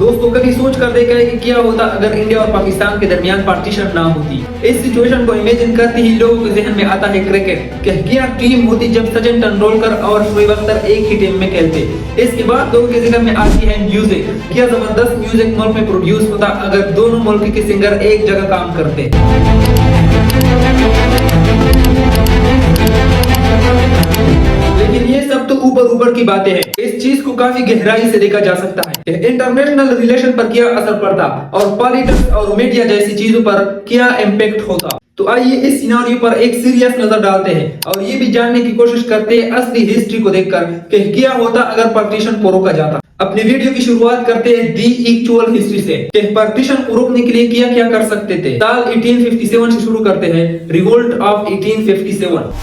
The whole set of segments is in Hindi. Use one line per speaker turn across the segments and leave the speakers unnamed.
दोस्तों कभी सोच कर देखा है कि क्या होता अगर इंडिया और पाकिस्तान के दरमियान पार्टीशन ना होती। इस सिचुएशन को इमेजिन करते ही लोगों के जहन में आता है क्रिकेट। क्या टीम होती जब सचिन तेंदुलकर और शोएब अख्तर एक ही टीम में खेलते। इसके बाद लोगों के जहन में आती है म्यूजिक। क्या जबरदस्त म्यूजिक मुल्क में प्रोड्यूस होता अगर दोनों मुल्क के सिंगर एक जगह काम करते। लेकिन ये सब तो ऊपर की बातें हैं। इस चीज को काफी गहराई से देखा जा सकता है। इंटरनेशनल रिलेशन पर क्या असर पड़ता और पॉलिटिक्स और मीडिया जैसी चीजों पर क्या इम्पैक्ट होता। तो आइए इस सिनेरियो पर एक सीरियस नजर डालते हैं और ये भी जानने की कोशिश करते हैं असली हिस्ट्री को देखकर कि क्या होता अगर पार्टीशन को रोका जाता। अपनी वीडियो की शुरुआत करते हैं दी एक्चुअल हिस्ट्री से कि पार्टीशन को रोकने के लिए क्या क्या कर सकते थे। साल 1857 से शुरू करते हैं। Revolt of 1857।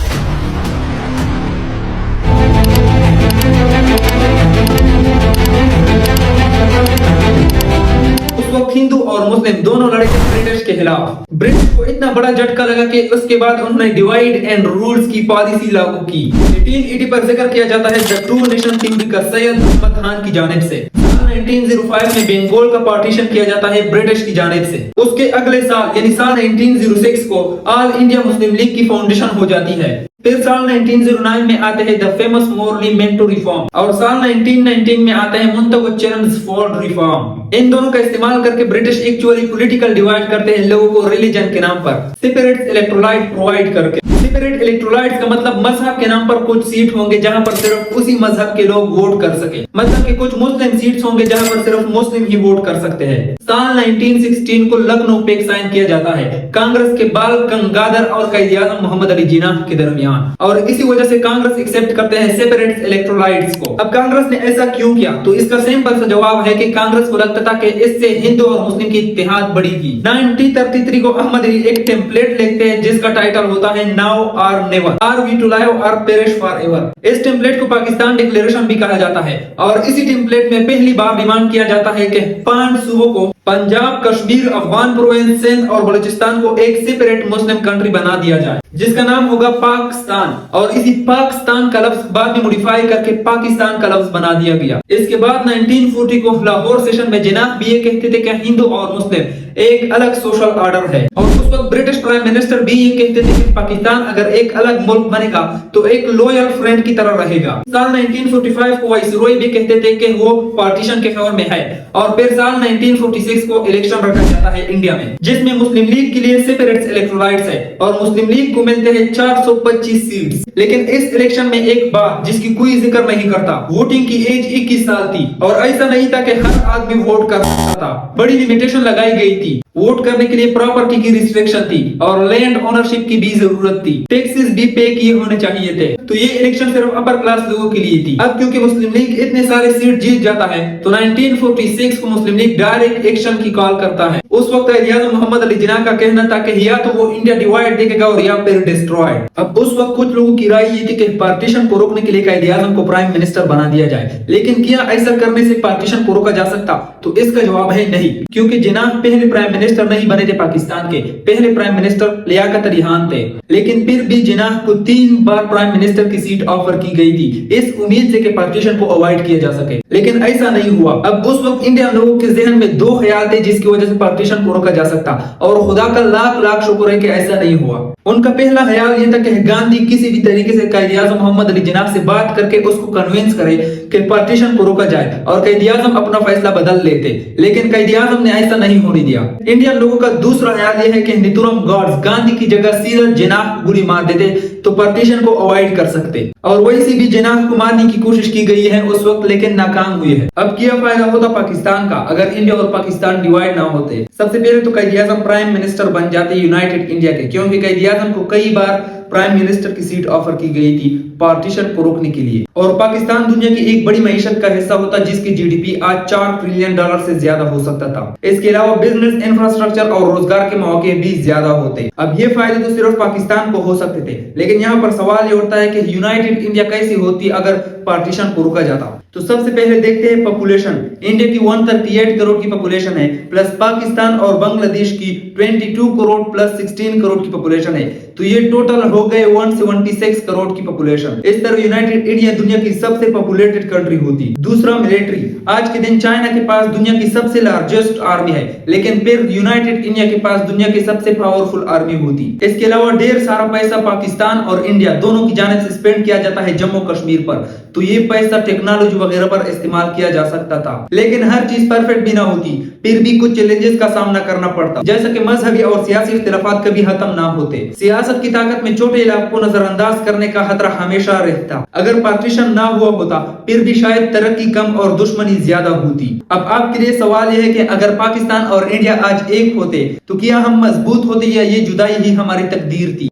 हिंदू और मुस्लिम दोनों लड़े थे ब्रिटिश के खिलाफ। ब्रिटिश को इतना बड़ा झटका लगा कि उसके बाद उन्होंने डिवाइड एंड रूल्स की पॉलिसी लागू की। 1880 पर जिक्र किया जाता है द टू नेशन थ्योरी का सैयद अहमद खान की जानिब से। 1905 में बंगाल का पार्टीशन किया जाता है ब्रिटिश की जानिब से। उसके अगले साल यानी साल 1906 को ऑल इंडिया मुस्लिम लीग की फाउंडेशन हो जाती है। फिर साल 1909 में आते हैं द फेमस मोरली मेंटो रिफॉर्म और साल 1919 में आता है मुंतगो चेम्सफोर्ड रिफॉर्म। इन दोनों का इस्तेमाल करके ब्रिटिश एक्चुअली पॉलिटिकल डिवाइड करते हैं लोगों को रिलीजन के नाम पर सेपरेट इलेक्ट्रोलाइट प्रोवाइड करके। सेपरेट इलेक्ट्रोलाइट्स का मतलब मजहब के नाम पर कुछ सीट होंगे जहां पर सिर्फ उसी मजहब के लोग वोट कर सके। मतलब कि कुछ मुस्लिम सीट्स होंगे जहां पर सिर्फ मुस्लिम ही वोट कर सकते हैं। साल 1916 को लखनऊ पे साइन किया जाता है कांग्रेस के बाल गंगाधर और कायद-ए-आज़म मोहम्मद अली जिन्नाह के दरमियान और इसी वजह से कांग्रेस एक्सेप्ट करते हैं सेपरेट इलेक्ट्रोलाइट्स को। अब कांग्रेस ने ऐसा क्यों किया तो इसका सिंपल सा जवाब है कि कांग्रेस को लगता था कि इससे हिंदू और मुस्लिम की इत्तेहाद बढ़ेगी। 1933 को अहमद अली एक टेम्पलेट लिखते हैं जिसका टाइटल होता है now or never, are we to live or perish forever एवर। इस टेम्पलेट को पाकिस्तान डिक्लेरेशन भी कहा जाता है और इसी टेम्पलेट में पहली बार डिमांड किया जाता है कि 5 सूबों को पंजाब, कश्मीर, अफगान प्रोविंस, सिंध और बलूचिस्तान को एक सेपरेट मुस्लिम कंट्री बना दिया जाए जिसका नाम होगा पाकिस्तान। और इसी पाकिस्तान का लफ्ज बाद में मॉडिफाई करके पाकिस्तान का लफ्ज बना दिया गया। इसके बाद 1940 को लाहौर सेशन में जिन्नाह भी ये कहते थे कि हिंदू और मुस्लिम एक अलग सोशल ऑर्डर है और उस वक्त ब्रिटिश प्राइम मिनिस्टर भी ये कहते थे कि पाकिस्तान अगर एक अलग मुल्क बनेगा तो एक लॉयल फ्रेंड की तरह रहेगा। साल 1945 को वाइसरॉय भी कहते थे कि वो पार्टीशन के फेवर में है और फिर साल 1946 को इलेक्शन रखा जाता है इंडिया में जिसमें मुस्लिम लीग के लिए सेपरेट इलेक्टोराइट्स है और मुस्लिम लीग को मिलते हैं 425 सीट्स। लेकिन इस इलेक्शन में एक बात जिसकी कोई जिक्र नहीं करता, वोटिंग की एज 21 साल थी और ऐसा नहीं था कि हर आदमी वोट कर सकता था। बड़ी लिमिटेशन लगाई गई थी। वोट करने के लिए प्रॉपर्टी की रिस्ट्रिक्शन थी और लैंड ओनरशिप की भी जरूरत थी। टैक्सेस भी पे किए होने चाहिए थे। तो ये इलेक्शन सिर्फ अपर क्लास लोगों के लिए थी। अब क्योंकि मुस्लिम लीग इतने सारे सीट जीत जाता है तो 1946 को मुस्लिम लीग डायरेक्ट एक्शन की कॉल करता है। उस वक्त कायद-ए-आज़म मोहम्मद अली जिन्नाह का कहना था कि या तो वो इंडिया डिवाइड देखेगा और या फिर डिस्ट्रॉयड। अब उस वक्त कुछ लोगों की राय ये थी कि पार्टीशन को रोकने के लिए कायद-ए-आज़म को प्राइम मिनिस्टर बना दिया जाए। लेकिन क्या ऐसा करने से पार्टीशन को रोका जा सकता? तो इसका जवाब है नहीं, क्योंकि जिन्नाह पहले प्राइम मिनिस्टर नहीं बने थे पाकिस्तान के। पहले प्राइम मिनिस्टर लियाकत अली खान थे। लेकिन फिर भी जिन्नाह को 3 बार प्राइम मिनिस्टर की सीट ऑफर की गई थी इस उम्मीद से कि पार्टीशन को अवॉइड किया जा सके, लेकिन ऐसा नहीं हुआ। अब उस वक्त इंडियन लोगों के जहन में 2 ख्याल थे जिसकी वजह से पार्टीशन को रोका जा सकता और खुदा का लाख लाख शुक्र है कि ऐसा नहीं हुआ। उनका पहला ख्याल यह था कि गांधी किसी भी तरीके से कायद-ए-आज़म मोहम्मद अली जिन्नाह से बात करके उसको कन्विंस करे कि पार्टीशन को रोका जाए और कायद-ए-आज़म अपना फैसला बदल लेते। लेकिन कायद-ए-आज़म ने ऐसा नहीं होने दिया। इंडियन लोगों का दूसरा ख्याल यह है कि नितुरम गॉड्स गांधी की जगह सीधा जिन्नाह को गोली मार देते तो पार्टीशन को अवॉइड कर सकते और वैसे भी जिन्नाह को मारने की कोशिश की गई है उस वक्त, लेकिन नाकाम हुई है। अब क्या फायदा होता पाकिस्तान का अगर इंडिया और पाकिस्तान डिवाइड ना होते? सबसे पहले तो कायद-ए-आज़म प्राइम मिनिस्टर बन जाते यूनाइटेड इंडिया के, क्योंकि कायद-ए-आज़म को कई बार प्राइम मिनिस्टर की सीट ऑफर की गई थी पार्टीशन को रोकने के लिए और पाकिस्तान दुनिया की एक बड़ी मईशत का हिस्सा होता जिसकी जीडीपी आज $4 ट्रिलियन से ज्यादा हो सकता था। इसके अलावा बिजनेस, इंफ्रास्ट्रक्चर और रोजगार के मौके भी ज्यादा होते। अब ये फायदे तो सिर्फ पाकिस्तान को हो सकते थे, लेकिन यहाँ पर सवाल ये उठता है कि यूनाइटेड इंडिया कैसी होती अगर पार्टीशन को रोका जाता। तो सबसे पहले देखते हैं पॉपुलेशन। इंडिया की 138 करोड़ की पॉपुलेशन है, प्लस पाकिस्तान और बांग्लादेश की 22 करोड़ प्लस 16 करोड़ की पॉपुलेशन है। तो ये टोटल हो गए 176 करोड़ की पॉपुलेशन। इस तरह यूनाइटेड इंडिया दुनिया की सबसे पॉपुलेटेड कंट्री होती। दूसरा मिलिट्री। आज के दिन चाइना के पास दुनिया की सबसे लार्जेस्ट आर्मी है, लेकिन फिर यूनाइटेड इंडिया के पास दुनिया की सबसे पावरफुल आर्मी होती। इसके अलावा ढेर सारा पैसा पाकिस्तान और इंडिया दोनों की जानिब से स्पेंड किया जाता है जम्मू कश्मीर पर। तो ये पैसा टेक्नोलॉजी वगैरह पर इस्तेमाल किया जा सकता था, लेकिन हर चीज परफेक्ट भी ना होती, फिर भी कुछ चैलेंजेस का सामना करना पड़ता, जैसा कि मजहबी और सियासी इख्तिलाफात कभी खत्म ना होते। सियासत की ताकत में छोटे इलाकों को नजरअंदाज करने का खतरा हमेशा रहता। अगर पार्टीशन ना हुआ होता फिर भी शायद तरक्की कम और दुश्मनी ज्यादा होती। अब आपके लिए सवाल यह है कि अगर पाकिस्तान और इंडिया आज एक होते तो क्या हम मजबूत होते या ये जुदाई ही हमारी तकदीर थी।